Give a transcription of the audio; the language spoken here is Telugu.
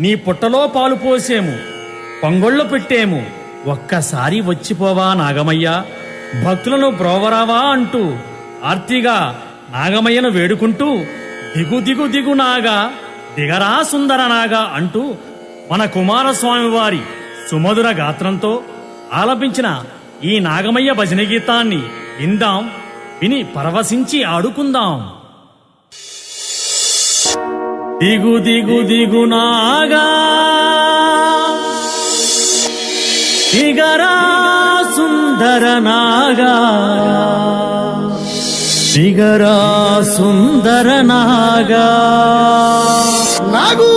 నీ పుట్టలో పాలు పోసేము, పొంగొళ్ళు పెట్టేము, ఒక్కసారి వచ్చిపోవా నాగమయ్య, భక్తులను బ్రోవరావా అంటూ ఆర్తిగా నాగమయ్యను వేడుకుంటూ దిగు దిగు దిగు నాగా, దిగరా సుందర నాగా అంటూ మన కుమారస్వామి వారి సుమధుర గాత్రంతో ఆలపించిన ఈ నాగమయ్య భజన గీతాన్ని విందాం, విని పరవశించి ఆడుకుందాం. దిగు దిగు దిగు నాగా, దిగరా సుందర నాగా, దిగరా సుందర నాగా. నాగు